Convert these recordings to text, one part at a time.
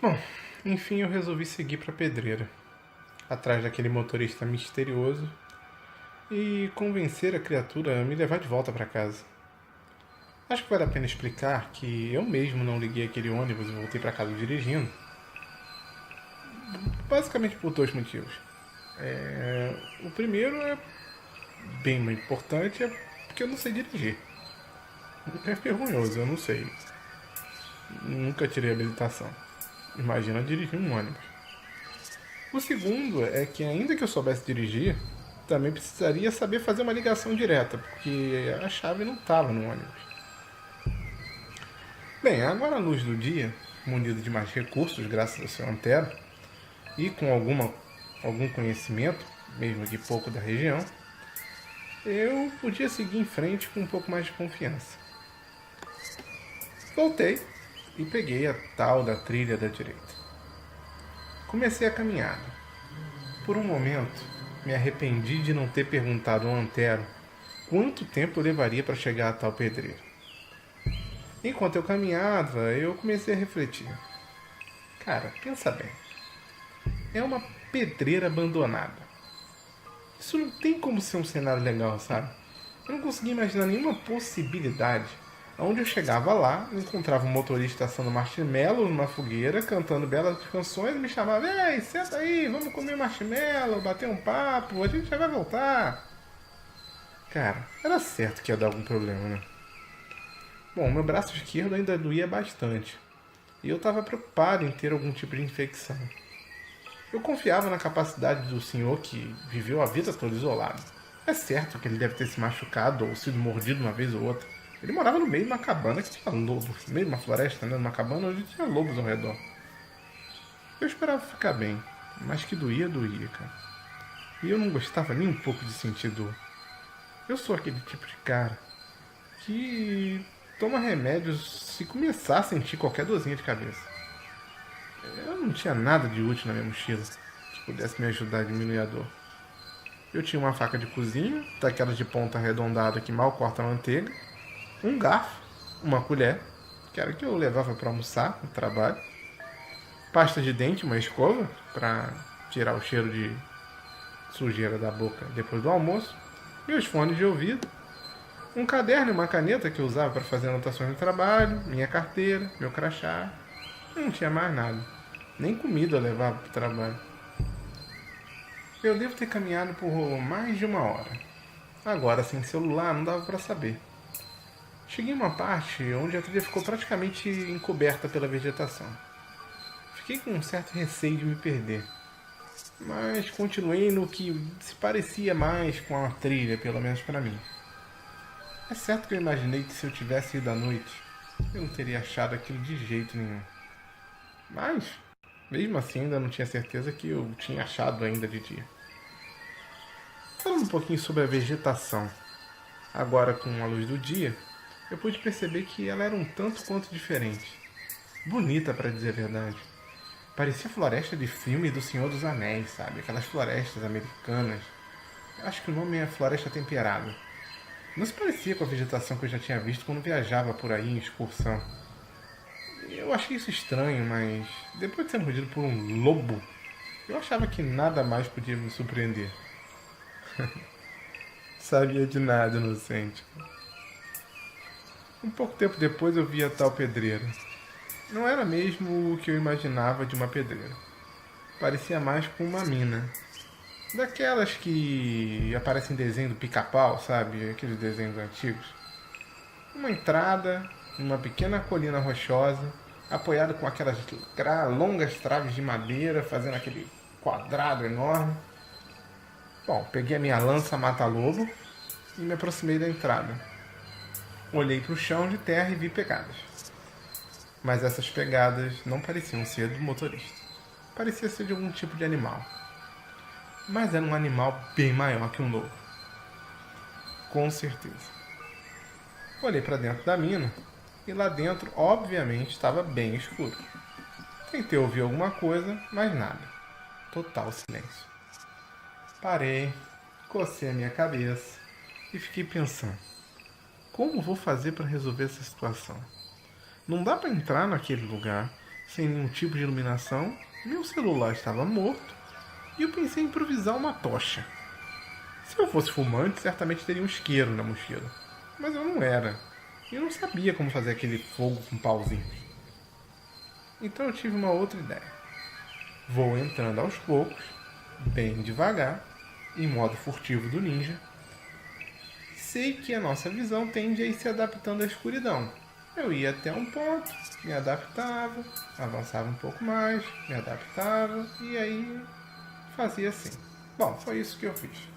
Bom, enfim eu resolvi seguir para Pedreira, atrás daquele motorista misterioso e convencer a criatura a me levar de volta para casa. Acho que vale a pena explicar que eu mesmo não liguei aquele ônibus e voltei para casa dirigindo, basicamente por dois motivos. O primeiro é bem mais importante, é porque eu não sei dirigir. É vergonhoso, eu não sei. Nunca tirei habilitação. Imagina dirigir um ônibus. O segundo é que, ainda que eu soubesse dirigir, também precisaria saber fazer uma ligação direta, porque a chave não estava no ônibus. Bem, agora à luz do dia, munido de mais recursos graças ao seu Antero, e com algum conhecimento, mesmo que pouco da região, eu podia seguir em frente com um pouco mais de confiança. Voltei e peguei a tal da trilha da direita. Comecei a caminhada. Por um momento, me arrependi de não ter perguntado ao Antero quanto tempo eu levaria para chegar a tal pedreira. Enquanto eu caminhava, eu comecei a refletir. Cara, pensa bem. É uma pedreira abandonada. Isso não tem como ser um cenário legal, sabe? Eu não conseguia imaginar nenhuma possibilidade. Onde eu chegava lá, encontrava um motorista assando marshmallow numa fogueira, cantando belas canções, e me chamava: ei, senta aí, vamos comer marshmallow, bater um papo, a gente já vai voltar. Cara, era certo que ia dar algum problema, né? Bom, meu braço esquerdo ainda doía bastante, e eu estava preocupado em ter algum tipo de infecção. Eu confiava na capacidade do senhor que viveu a vida toda isolado. É certo que ele deve ter se machucado ou sido mordido uma vez ou outra. Ele morava no meio de uma cabana que tinha lobos. No meio de uma floresta, né? Numa cabana onde tinha lobos ao redor. Eu esperava ficar bem, mas que doía, doía, cara. E eu não gostava nem um pouco de sentir dor. Eu sou aquele tipo de cara que toma remédios se começar a sentir qualquer dorzinha de cabeça. Eu não tinha nada de útil na minha mochila que pudesse me ajudar a diminuir a dor. Eu tinha uma faca de cozinha, daquelas de ponta arredondada que mal corta a manteiga, um garfo, uma colher, que era que eu levava para almoçar no trabalho, pasta de dente, uma escova para tirar o cheiro de sujeira da boca depois do almoço, meus fones de ouvido, um caderno e uma caneta que eu usava para fazer anotações no trabalho, minha carteira, meu crachá. Eu não tinha mais nada. Nem comida eu levava para o trabalho. Eu devo ter caminhado por mais de uma hora. Agora, sem celular, não dava para saber. Cheguei em uma parte onde a trilha ficou praticamente encoberta pela vegetação. Fiquei com um certo receio de me perder, mas continuei no que se parecia mais com a trilha, pelo menos para mim. É certo que eu imaginei que se eu tivesse ido à noite, eu não teria achado aquilo de jeito nenhum. Mas, mesmo assim, ainda não tinha certeza que eu tinha achado ainda de dia. Falando um pouquinho sobre a vegetação, agora com a luz do dia, eu pude perceber que ela era um tanto quanto diferente. Bonita, para dizer a verdade. Parecia floresta de filme do Senhor dos Anéis, sabe? Aquelas florestas americanas. Eu acho que o nome é Floresta Temperada. Não se parecia com a vegetação que eu já tinha visto quando viajava por aí em excursão. Eu achei isso estranho, mas depois de ser mordido por um lobo, eu achava que nada mais podia me surpreender. Sabia de nada, inocente. Um pouco tempo depois eu vi a tal pedreira. Não era mesmo o que eu imaginava de uma pedreira. Parecia mais com uma mina. Daquelas que aparecem em desenho do pica-pau, sabe? Aqueles desenhos antigos. Uma entrada, uma pequena colina rochosa, apoiada com aquelas longas traves de madeira, fazendo aquele quadrado enorme. Bom, peguei a minha lança mata-lobo e me aproximei da entrada. Olhei para o chão de terra e vi pegadas. Mas essas pegadas não pareciam ser do motorista. Parecia ser de algum tipo de animal. Mas era um animal bem maior que um lobo. Com certeza. Olhei para dentro da mina e lá dentro, obviamente, estava bem escuro. Tentei ouvir alguma coisa, mas nada. Total silêncio. Parei, cocei a minha cabeça e fiquei pensando: como vou fazer para resolver essa situação? Não dá para entrar naquele lugar sem nenhum tipo de iluminação, meu celular estava morto e eu pensei em improvisar uma tocha. Se eu fosse fumante, certamente teria um isqueiro na mochila, mas eu não era. E eu não sabia como fazer aquele fogo com pauzinhos. Então eu tive uma outra ideia. Vou entrando aos poucos, bem devagar, em modo furtivo do ninja. Sei que a nossa visão tende a ir se adaptando à escuridão. Eu ia até um ponto, me adaptava, avançava um pouco mais, me adaptava e aí fazia assim. Bom, foi isso que eu fiz.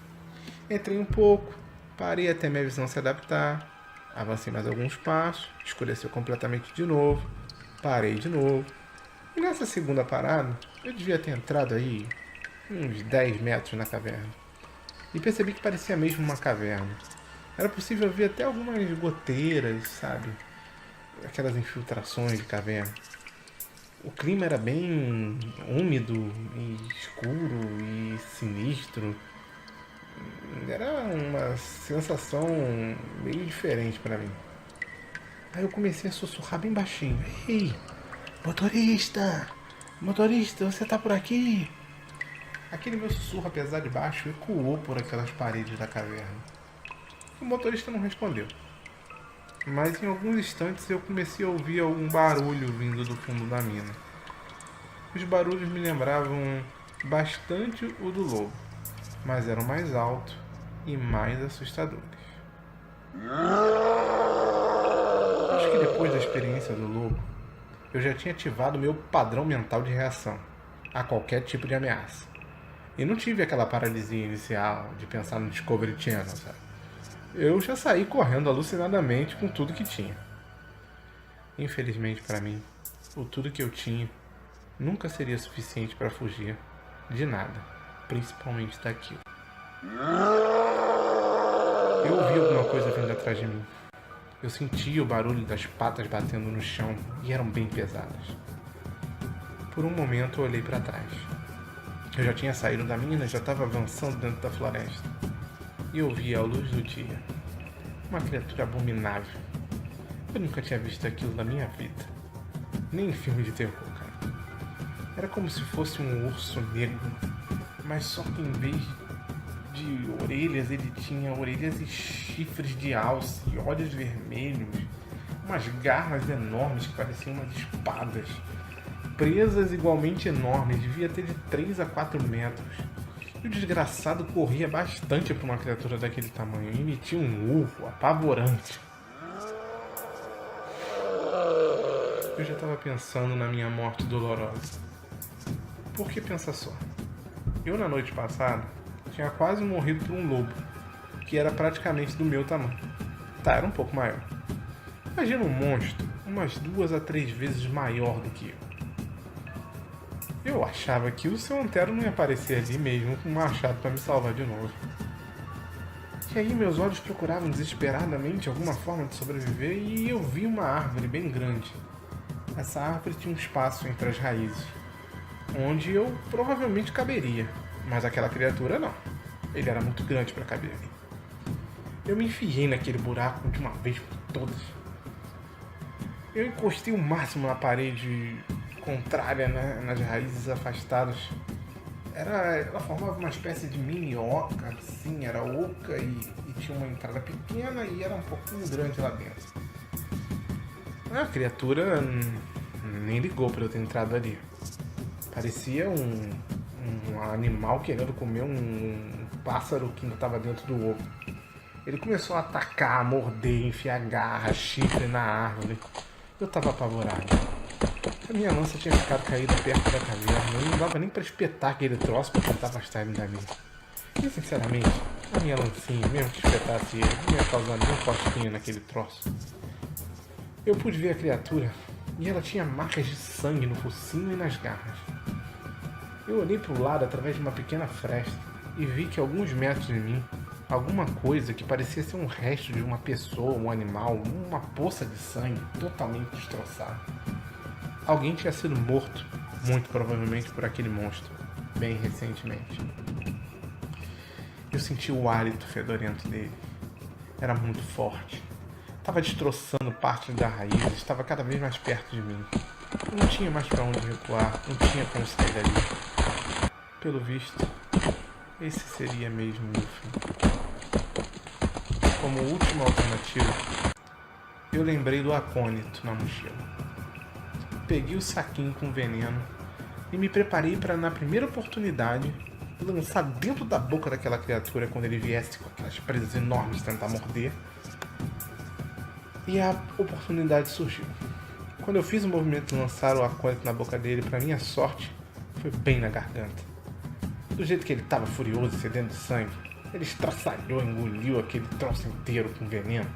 Entrei um pouco, parei até minha visão se adaptar, avancei mais alguns passos, escureceu completamente de novo, parei de novo. E nessa segunda parada, eu devia ter entrado aí uns 10 metros na caverna. E percebi que parecia mesmo uma caverna. Era possível ver até algumas goteiras, sabe? Aquelas infiltrações de caverna. O clima era bem úmido e escuro e sinistro. Era uma sensação meio diferente para mim. Aí eu comecei a sussurrar bem baixinho. Ei, motorista! Motorista, você tá por aqui? Aquele meu sussurro, apesar de baixo, ecoou por aquelas paredes da caverna. O motorista não respondeu. Mas em alguns instantes eu comecei a ouvir algum barulho vindo do fundo da mina. Os barulhos me lembravam bastante o do lobo, mas eram mais altos e mais assustadores. Acho que depois da experiência do lobo, eu já tinha ativado meu padrão mental de reação a qualquer tipo de ameaça. E não tive aquela paralisia inicial de pensar no Discovery Channel, sabe? Eu já saí correndo alucinadamente com tudo que tinha. Infelizmente para mim, o tudo que eu tinha nunca seria suficiente para fugir de nada, principalmente daquilo. Eu ouvi alguma coisa vindo atrás de mim. Eu sentia o barulho das patas batendo no chão e eram bem pesadas. Por um momento eu olhei para trás. Eu já tinha saído da mina, já estava avançando dentro da floresta. E eu via à luz do dia uma criatura abominável. Eu nunca tinha visto aquilo na minha vida. Nem em filme de terror, cara. Era como se fosse um urso negro, mas só que em vez de orelhas, ele tinha orelhas e chifres de alce, olhos vermelhos, umas garras enormes que pareciam umas espadas, presas igualmente enormes, devia ter de 3 a 4 metros. E o desgraçado corria bastante para uma criatura daquele tamanho e emitia um urro apavorante. Eu já estava pensando na minha morte dolorosa. Porque pensa só, eu na noite passada tinha quase morrido por um lobo, que era praticamente do meu tamanho. Tá, era um pouco maior. Imagina um monstro umas 2 a 3 vezes maior do que eu. Eu achava que o seu Antero não ia aparecer ali mesmo com um machado para me salvar de novo. E aí meus olhos procuravam desesperadamente alguma forma de sobreviver e eu vi uma árvore bem grande. Essa árvore tinha um espaço entre as raízes, onde eu provavelmente caberia, mas aquela criatura não. Ele era muito grande para caber ali. Eu me enfiei naquele buraco de uma vez por todas. Eu encostei o máximo na parede contrária, né, nas raízes afastadas. Ela formava uma espécie de mini oca, assim, era oca e tinha uma entrada pequena e era um pouquinho grande lá dentro. A criatura nem ligou para eu ter entrado ali. Parecia um animal querendo comer um pássaro que ainda estava dentro do ovo. Ele começou a atacar, a morder, enfiar garra, chifre na árvore. Eu estava apavorado. A minha lança tinha ficado caída perto da caverna. Eu não dava nem para espetar aquele troço para tentar afastar ele dali. E sinceramente, a minha lancinha, mesmo que espetasse ele, não ia causar nenhum cosquinho naquele troço. Eu pude ver a criatura e ela tinha marcas de sangue no focinho e nas garras. Eu olhei para o lado através de uma pequena fresta e vi que a alguns metros de mim, alguma coisa que parecia ser um resto de uma pessoa, um animal, uma poça de sangue totalmente destroçada. Alguém tinha sido morto, muito provavelmente por aquele monstro, bem recentemente. Eu senti o hálito fedorento dele. Era muito forte. Estava destroçando parte da raiz, estava cada vez mais perto de mim. Eu não tinha mais para onde recuar, não tinha como sair dali. Pelo visto, esse seria mesmo o meu fim. Como última alternativa, eu lembrei do acônito na mochila. Peguei o saquinho com veneno e me preparei para, na primeira oportunidade, lançar dentro da boca daquela criatura quando ele viesse com aquelas presas enormes tentar morder. E a oportunidade surgiu. Quando eu fiz o movimento de lançar o acônito na boca dele, para minha sorte, foi bem na garganta. Do jeito que ele estava furioso e sedento de sangue, ele estraçalhou e engoliu aquele troço inteiro com veneno.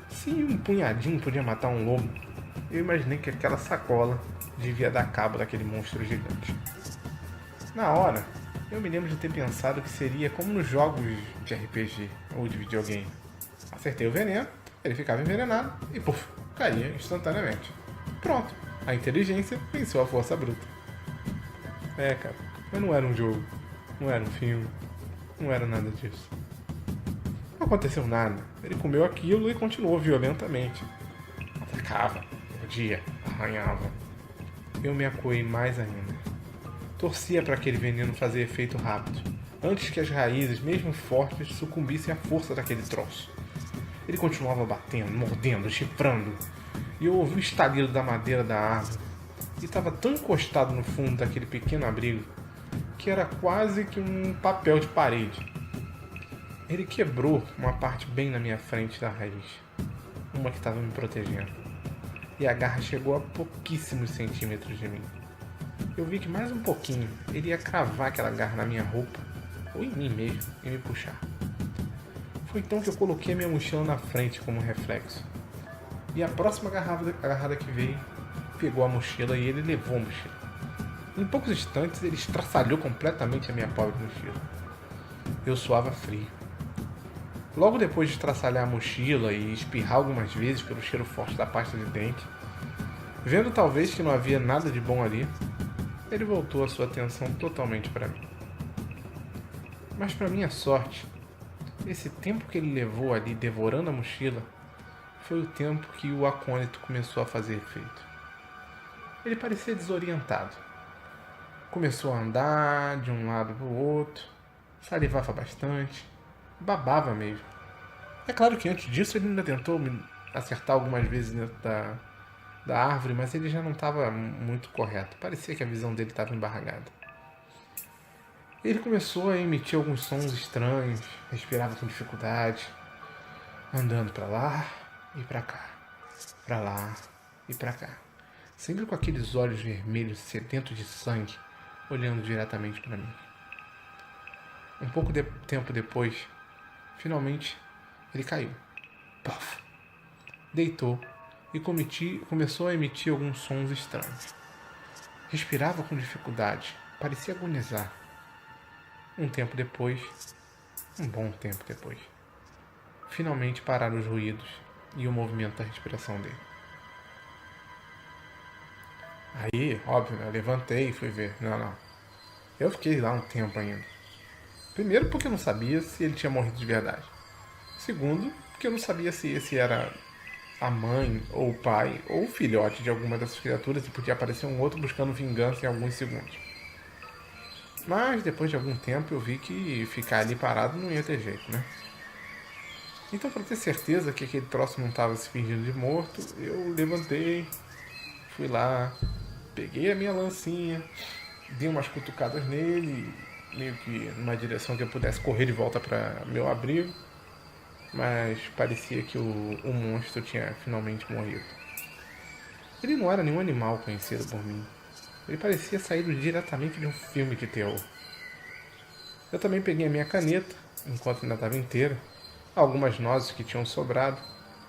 Se um punhadinho podia matar um lobo, eu imaginei que aquela sacola devia dar cabo daquele monstro gigante. Na hora, eu me lembro de ter pensado que seria como nos jogos de RPG ou de videogame. Acertei o veneno, ele ficava envenenado e puf, caía instantaneamente. Pronto, a inteligência venceu a força bruta. Cara, mas não era um jogo, não era um filme, não era nada disso. Não aconteceu nada, ele comeu aquilo e continuou violentamente. Atacava, mordia, arranhava. Eu me acuei mais ainda. Torcia para aquele veneno fazer efeito rápido, antes que as raízes, mesmo fortes, sucumbissem à força daquele troço. Ele continuava batendo, mordendo, chifrando, e eu ouvi o estalido da madeira da árvore. E estava tão encostado no fundo daquele pequeno abrigo que era quase que um papel de parede. Ele quebrou uma parte bem na minha frente da raiz, uma que estava me protegendo, e a garra chegou a pouquíssimos centímetros de mim. Eu vi que mais um pouquinho ele ia cravar aquela garra na minha roupa, ou em mim mesmo, e me puxar. Foi então que eu coloquei a minha mochila na frente como reflexo. E a próxima agarrada que veio, pegou a mochila e ele levou a mochila. Em poucos instantes ele estraçalhou completamente a minha pobre mochila. Eu suava frio. Logo depois de estraçalhar a mochila e espirrar algumas vezes pelo cheiro forte da pasta de dente, vendo talvez que não havia nada de bom ali, ele voltou a sua atenção totalmente para mim. Mas para minha sorte, esse tempo que ele levou ali devorando a mochila foi o tempo que o acônito começou a fazer efeito. Ele parecia desorientado. Começou a andar de um lado para o outro, salivava bastante, babava mesmo. É claro que antes disso ele ainda tentou me acertar algumas vezes dentro da árvore, mas ele já não estava muito correto. Parecia que a visão dele estava embargada. Ele começou a emitir alguns sons estranhos, respirava com dificuldade, andando para lá e para cá, para lá e para cá, sempre com aqueles olhos vermelhos sedentos de sangue, olhando diretamente para mim. Um pouco de tempo depois, finalmente, ele caiu. Puff! Deitou e começou a emitir alguns sons estranhos. Respirava com dificuldade, parecia agonizar. Um bom tempo depois, finalmente pararam os ruídos e o movimento da respiração dele. Aí, óbvio, eu levantei e fui ver. Não. Eu fiquei lá um tempo ainda. Primeiro, porque eu não sabia se ele tinha morrido de verdade. Segundo, porque eu não sabia se esse era a mãe, ou o pai, ou o filhote de alguma dessas criaturas e podia aparecer um outro buscando vingança em alguns segundos. Mas depois de algum tempo eu vi que ficar ali parado não ia ter jeito, né? Então, para ter certeza que aquele troço não estava se fingindo de morto, eu levantei, fui lá, peguei a minha lancinha, dei umas cutucadas nele, meio que numa direção que eu pudesse correr de volta para meu abrigo, mas parecia que o monstro tinha finalmente morrido. Ele não era nenhum animal conhecido por mim. Ele parecia saído diretamente de um filme de terror. Eu também peguei a minha caneta, enquanto ainda estava inteira, algumas nozes que tinham sobrado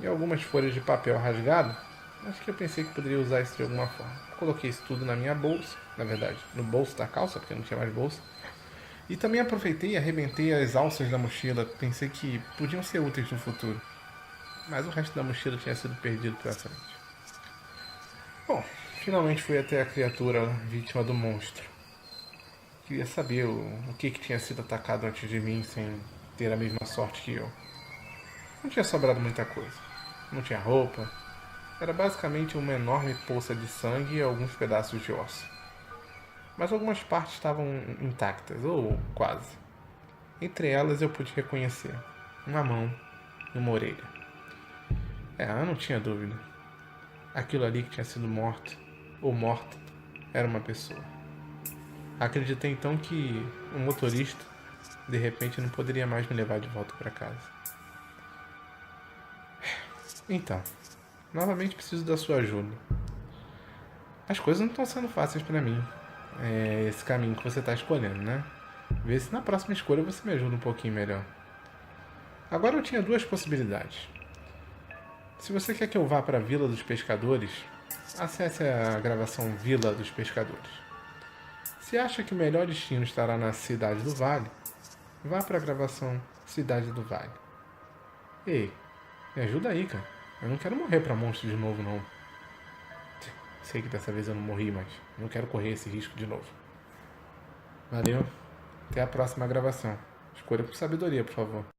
e algumas folhas de papel rasgado, mas que eu pensei que poderia usar isso de alguma forma. Coloquei isso tudo na minha bolsa, na verdade, no bolso da calça, porque eu não tinha mais bolsa. E também aproveitei e arrebentei as alças da mochila, pensei que podiam ser úteis no futuro. Mas o resto da mochila tinha sido perdido pela frente. Bom, finalmente fui até a criatura vítima do monstro. Queria saber o que tinha sido atacado antes de mim sem ter a mesma sorte que eu. Não tinha sobrado muita coisa. Não tinha roupa, Era basicamente uma enorme poça de sangue e alguns pedaços de osso. Mas algumas partes estavam intactas, ou quase. Entre elas eu pude reconhecer uma mão e uma orelha. Eu não tinha dúvida. Aquilo ali que tinha sido morto, ou morta, era uma pessoa. Acreditei então que o motorista, de repente, não poderia mais me levar de volta para casa. Então, novamente preciso da sua ajuda. As coisas não estão sendo fáceis para mim. É esse caminho que você está escolhendo, né? Vê se na próxima escolha você me ajuda um pouquinho melhor. Agora eu tinha duas possibilidades. Se você quer que eu vá para a Vila dos Pescadores, acesse a gravação Vila dos Pescadores. Se acha que o melhor destino estará na Cidade do Vale, vá para a gravação Cidade do Vale. Ei, me ajuda aí, cara. Eu não quero morrer para monstro de novo, não. Sei que dessa vez eu não morri, mas não quero correr esse risco de novo. Valeu. Até a próxima gravação. Escolha com sabedoria, por favor.